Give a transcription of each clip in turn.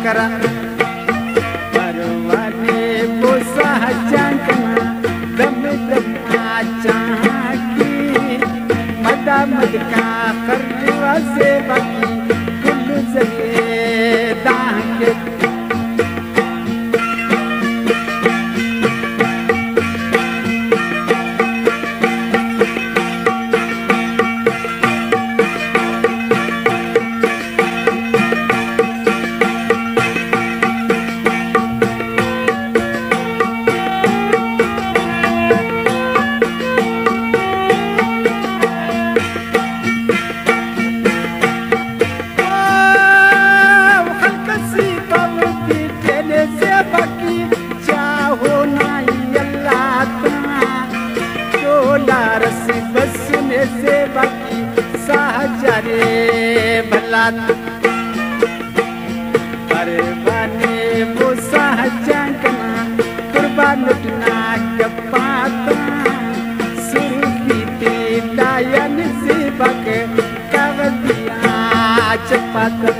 करा परवाने बोसा जांकना दम दम आचा की मदा मद का खरवा से बाकी कुल जगे दाके परवाने बोसा जांकना कुर्बान लुटना गपाता सुर्खी ते डायन से बक कवदिया चपाता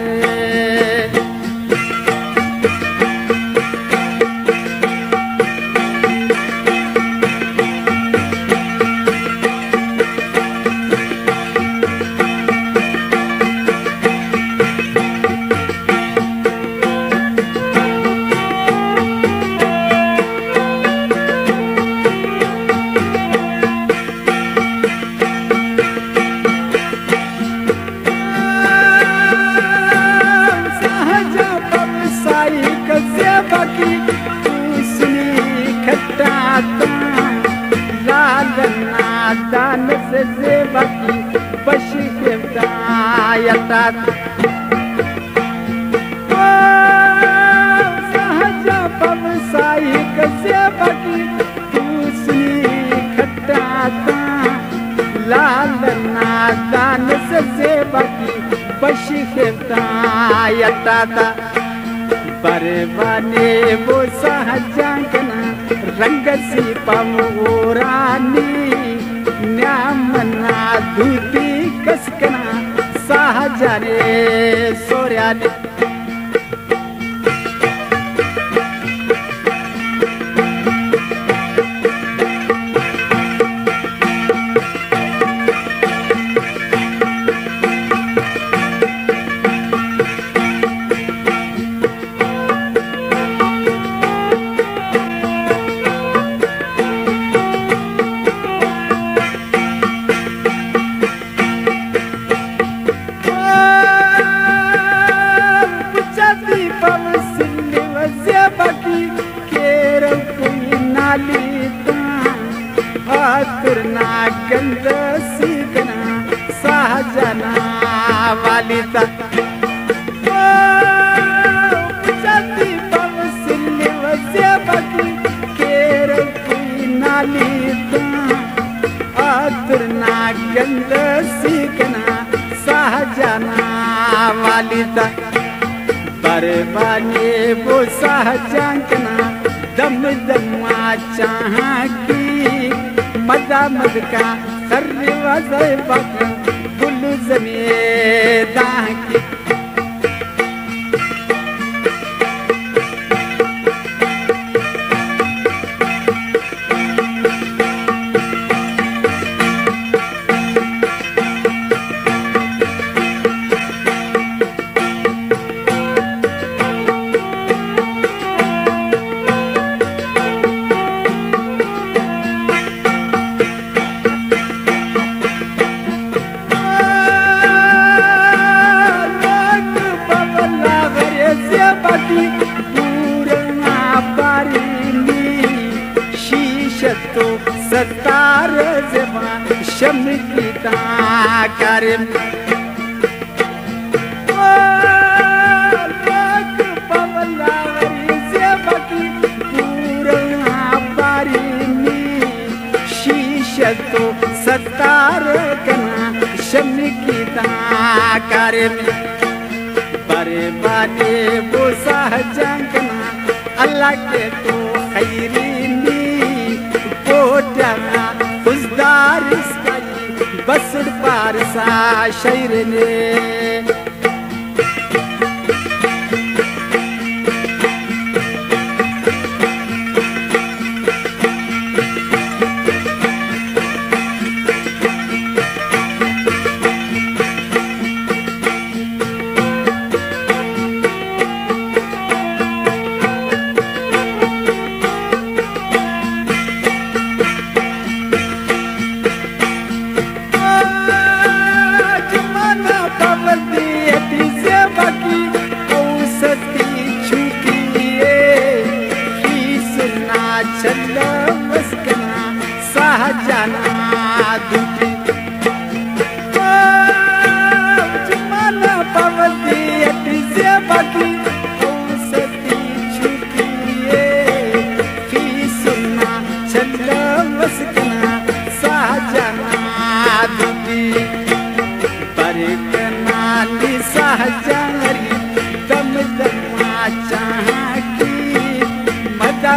दान से बाकी बशी के दायता सहजा पवसाई कसे बाकी दूसरी खटाता लाल नादान से बाकी बशी के दायता परवाने वो सहजांकना रंग सी पमोरानी न्यामना धूती कसकना सहजाने सोर्याने गंद सीखना सहजना वाली जाती पवसिल्ली वसे बकी केर कोई नाली आतरना गंद सीखना सहजना वाली परवाने वो सहजांकना दम दमा चाह की मदा मद का सर्वा से बक गुल जमे दाकी सतार जमा शमकीता करम पवलावरी से बकी पूरा पारीनी शीशतो सतार कना शमकीता करम परवाने वो सहजांकना अल्लाह के तो खैरीनी कोटना फुजदार इसकाई बसड़ पारसा शैर ने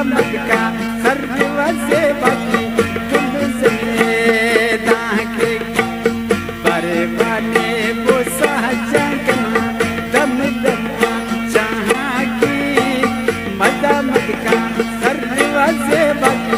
मत का सर्वसे बाकी तुम से दाके पर बने वो सहजंगना दम दम चाहा की मत का सर्वसे बाकी